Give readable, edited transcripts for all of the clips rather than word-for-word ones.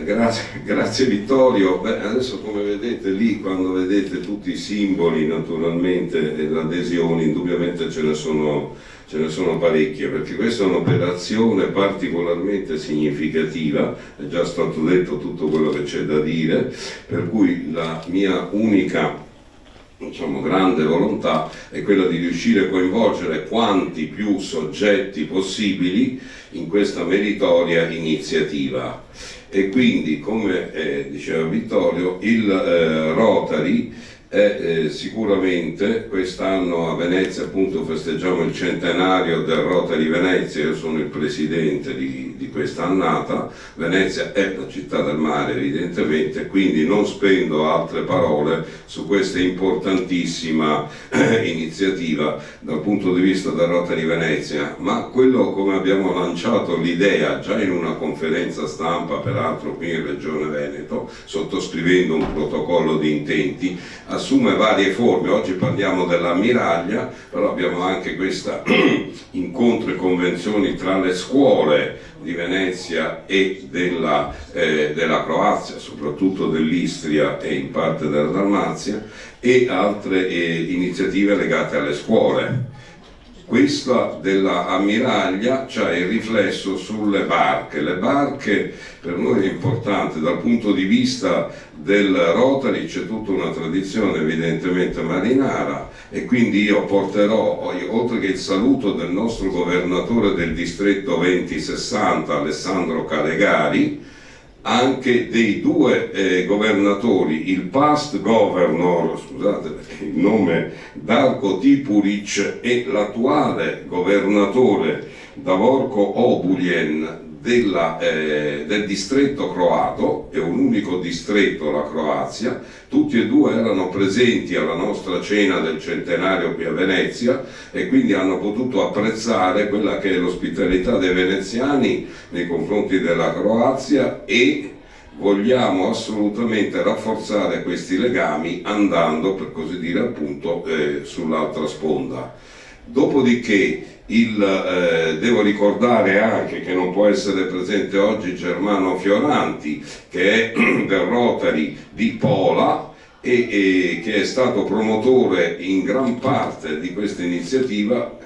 Grazie Vittorio. Adesso come vedete lì, quando vedete tutti i simboli naturalmente e l'adesione, indubbiamente ce ne sono parecchie, perché questa è un'operazione particolarmente significativa, è già stato detto tutto quello che c'è da dire, per cui la mia unica grande volontà è quella di riuscire a coinvolgere quanti più soggetti possibili in questa meritoria iniziativa. E quindi, come diceva Vittorio, il Rotary è sicuramente, quest'anno a Venezia appunto festeggiamo il centenario del Rotary Venezia, io sono il presidente di questa annata. Venezia è la città del mare evidentemente, quindi non spendo altre parole su questa importantissima iniziativa dal punto di vista del Rotary Venezia, ma quello, come abbiamo lanciato l'idea già in una conferenza stampa, peraltro qui in Regione Veneto, sottoscrivendo un protocollo di intenti, assume varie forme. Oggi parliamo dell'ammiraglia, però abbiamo anche questa incontro e convenzioni tra le scuole di Venezia e della Croazia, soprattutto dell'Istria e in parte della Dalmazia, e altre iniziative legate alle scuole. Questa dell'ammiraglia c'ha il riflesso sulle barche. Le barche per noi è importante dal punto di vista del Rotary, c'è tutta una tradizione evidentemente marinara, e quindi io porterò, oltre che il saluto del nostro governatore del distretto 2060 Alessandro Calegari, anche dei due governatori, il past governor, scusate perché il nome, Darko Tipuric, e l'attuale governatore Davorko Obuljen del distretto croato, è un unico distretto la Croazia. Tutti e due erano presenti alla nostra cena del centenario qui a Venezia e quindi hanno potuto apprezzare quella che è l'ospitalità dei veneziani nei confronti della Croazia, e vogliamo assolutamente rafforzare questi legami andando, per così dire appunto, sull'altra sponda. Dopodiché devo ricordare anche che non può essere presente oggi Germano Fioranti, che è del Rotary di Pola e che è stato promotore in gran parte di questa iniziativa,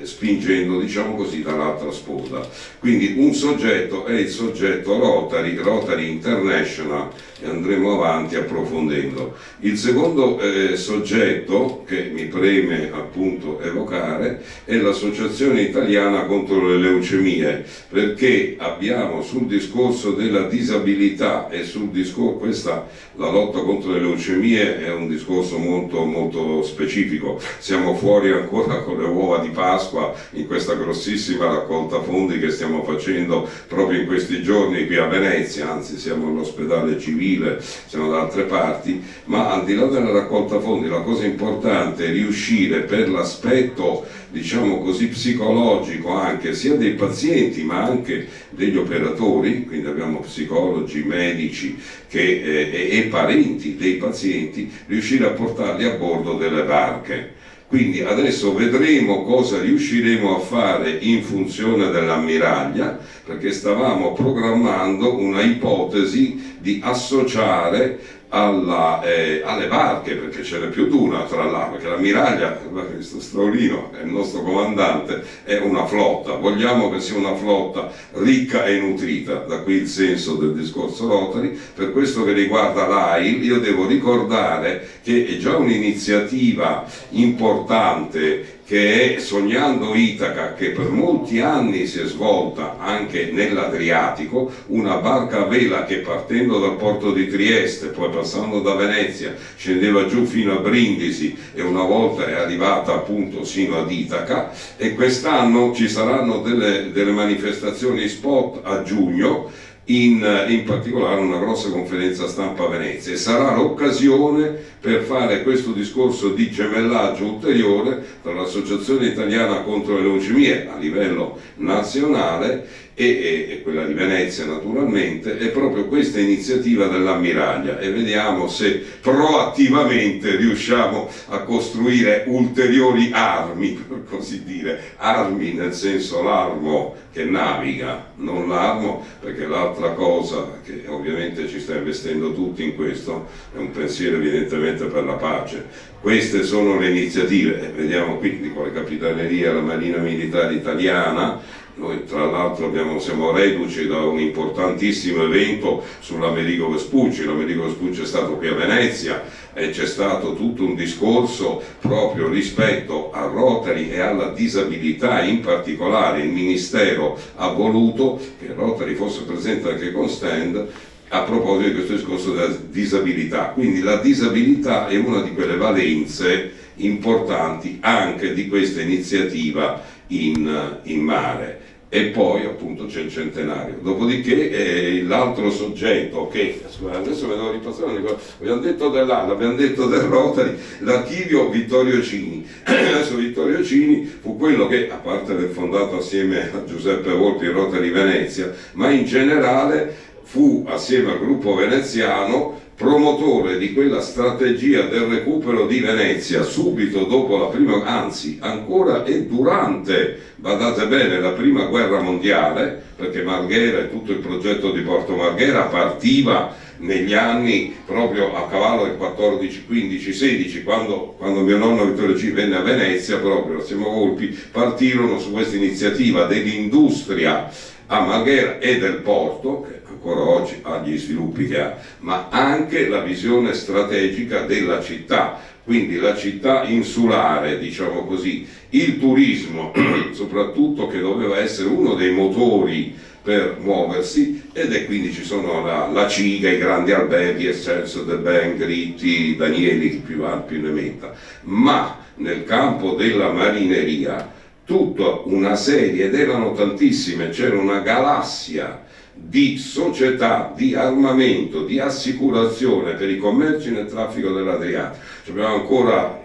spingendo, diciamo così, dall'altra sponda. Quindi un soggetto è il soggetto Rotary International, e andremo avanti approfondendo. Il secondo soggetto che mi preme appunto evocare è l'Associazione Italiana contro le Leucemie, perché abbiamo sul discorso della disabilità e sul discorso, la lotta contro le leucemie è un discorso molto molto specifico. Siamo fuori ancora con le uova di Pasqua in questa grossissima raccolta fondi che stiamo facendo proprio in questi giorni qui a Venezia, anzi siamo all'ospedale civile, siamo da altre parti, ma al di là della raccolta fondi la cosa importante è riuscire, per l'aspetto diciamo così psicologico anche sia dei pazienti ma anche degli operatori, quindi abbiamo psicologi, medici e parenti dei pazienti, riuscire a portarli a bordo delle barche. Quindi adesso vedremo cosa riusciremo a fare in funzione dell'ammiraglia, perché stavamo programmando una ipotesi di associare alle barche, perché ce n'è più di una tra l'altro, perché l'ammiraglia, questo Straulino è il nostro comandante, è una flotta, vogliamo che sia una flotta ricca e nutrita, da qui il senso del discorso Rotary. Per questo che riguarda l'AIL, io devo ricordare che è già un'iniziativa importante che è Sognando Itaca, che per molti anni si è svolta anche nell'Adriatico, una barca a vela che partendo dal porto di Trieste, poi passando da Venezia, scendeva giù fino a Brindisi e una volta è arrivata appunto sino ad Itaca, e quest'anno ci saranno delle manifestazioni spot a giugno, in particolare una grossa conferenza stampa a Venezia, e sarà l'occasione per fare questo discorso di gemellaggio ulteriore tra l'Associazione Italiana contro le Leucemie a livello nazionale e quella di Venezia naturalmente, è proprio questa iniziativa dell'ammiraglia, e vediamo se proattivamente riusciamo a costruire ulteriori armi, per così dire, armi nel senso l'armo che naviga, non l'armo, perché l'altra l'altra cosa che ovviamente ci sta investendo tutti in questo è un pensiero evidentemente per la pace. Queste sono le iniziative, vediamo qui con la Capitaneria, la Marina Militare Italiana. Noi tra l'altro siamo reduci da un importantissimo evento sull'Americo Vespucci. L'Americo Vespucci è stato qui a Venezia e c'è stato tutto un discorso proprio rispetto al Rotary e alla disabilità. In particolare il Ministero ha voluto che il Rotary fosse presente anche con stand a proposito di questo discorso della disabilità. Quindi la disabilità è una di quelle valenze importanti anche di questa iniziativa in mare. E poi appunto c'è il centenario. Dopodiché l'altro soggetto che, adesso me devo ripassare, abbiamo detto dell'ANA, abbiamo detto del Rotary, l'archivio Vittorio Cini. Adesso Vittorio Cini fu quello che, a parte aver fondato assieme a Giuseppe Volpi il Rotary Venezia, ma in generale fu assieme al gruppo veneziano promotore di quella strategia del recupero di Venezia subito dopo la prima, anzi ancora e durante, badate bene, la prima guerra mondiale, perché Marghera e tutto il progetto di Porto Marghera partiva negli anni proprio a cavallo del 14, 15, 16, quando mio nonno Vittorio Cini venne a Venezia, proprio assieme a Volpi partirono su questa iniziativa dell'industria a Marghera e del porto, che ancora oggi ha gli sviluppi che ha, ma anche la visione strategica della città, quindi la città insulare, diciamo così, il turismo soprattutto, che doveva essere uno dei motori per muoversi, ed è quindi ci sono la Ciga, i grandi alberghi, Excelsior, The Ben, Gritti, Danieli, chi più ha più ne metta, ma nel campo della marineria tutta una serie, ed erano tantissime, c'era una galassia di società, di armamento, di assicurazione per i commerci nel traffico dell'Adriatico. Abbiamo ancora,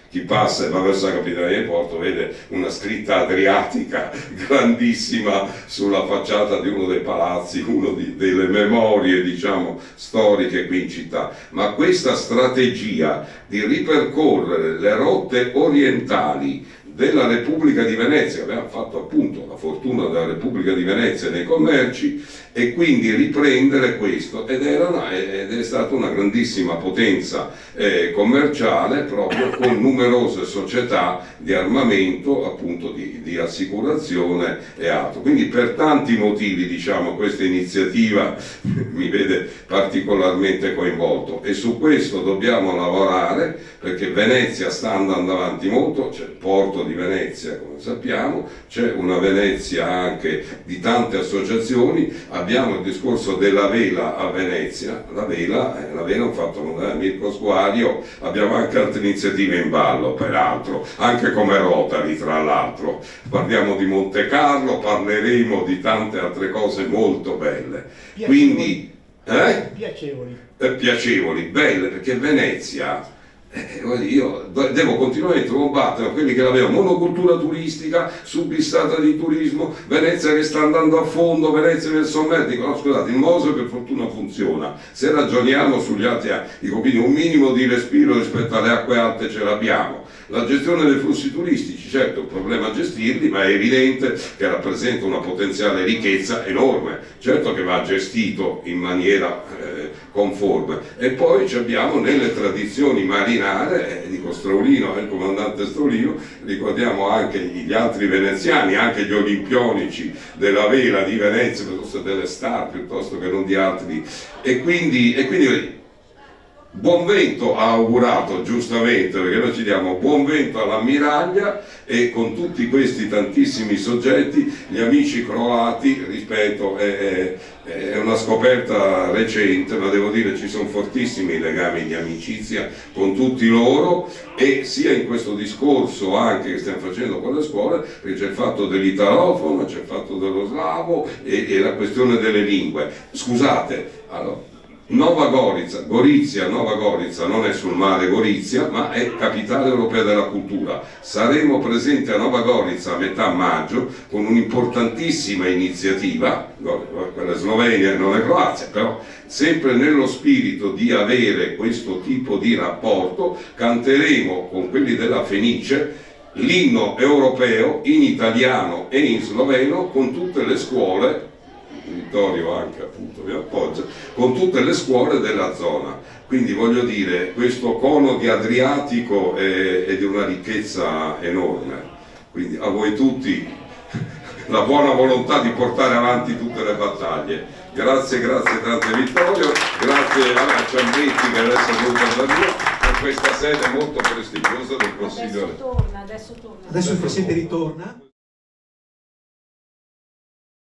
chi passa e va verso la Capitaneria di Porto vede una scritta adriatica grandissima sulla facciata di uno dei palazzi, delle memorie, diciamo, storiche qui in città. Ma questa strategia di ripercorrere le rotte orientali della Repubblica di Venezia, abbiamo fatto appunto la fortuna della Repubblica di Venezia nei commerci, e quindi riprendere questo, ed è stata una grandissima potenza commerciale, proprio con numerose società di armamento, appunto di assicurazione e altro. Quindi per tanti motivi, diciamo, questa iniziativa mi vede particolarmente coinvolto, e su questo dobbiamo lavorare, perché Venezia sta andando avanti molto. C'è il porto di Venezia, come sappiamo, c'è una Venezia anche di tante associazioni, abbiamo il discorso della vela a Venezia, la vela è un fatto moderno, Mirko Squario, abbiamo anche altre iniziative in ballo, peraltro, anche come Rotary, tra l'altro. Parliamo di Monte Carlo, parleremo di tante altre cose molto belle. Quindi, piacevoli, belle, perché Venezia, io devo continuamente combattere quelli che l'avevano, monocultura turistica, subissata di turismo, Venezia che sta andando a fondo, Venezia nel sommerso. Dico, no, scusate, il Mose per fortuna funziona, se ragioniamo sugli altri, dico, quindi un minimo di respiro rispetto alle acque alte ce l'abbiamo. La gestione dei flussi turistici, certo è un problema gestirli, ma è evidente che rappresenta una potenziale ricchezza enorme, certo che va gestito in maniera conforme. E poi abbiamo nelle tradizioni marinare, dico Straulino, il comandante Straulino, ricordiamo anche gli altri veneziani, anche gli olimpionici della vela di Venezia, piuttosto delle Star, piuttosto che non di altri, e quindi buon vento ha augurato, giustamente, perché noi ci diamo buon vento all'ammiraglia, e con tutti questi tantissimi soggetti, gli amici croati, ripeto, è una scoperta recente, ma devo dire ci sono fortissimi legami di amicizia con tutti loro, e sia in questo discorso anche che stiamo facendo con le scuole, perché c'è il fatto dell'italofono, c'è il fatto dello slavo e la questione delle lingue. Scusate, allora, Nova Gorizia non è sul mare Gorizia, ma è capitale europea della cultura. Saremo presenti a Nova Gorizia a metà maggio con un'importantissima iniziativa, quella è Slovenia e non è Croazia, però sempre nello spirito di avere questo tipo di rapporto, canteremo con quelli della Fenice l'inno europeo in italiano e in sloveno con tutte le scuole Vittorio anche appunto mi appoggia, con tutte le scuole della zona. Quindi voglio dire, questo cono di Adriatico è di una ricchezza enorme. Quindi a voi tutti la buona volontà di portare avanti tutte le battaglie. Grazie tante Vittorio, grazie alla Ciambetti che adesso è venuta da Dio per questa sede molto prestigiosa del Consiglio. Adesso torna. Adesso il Presidente ritorna.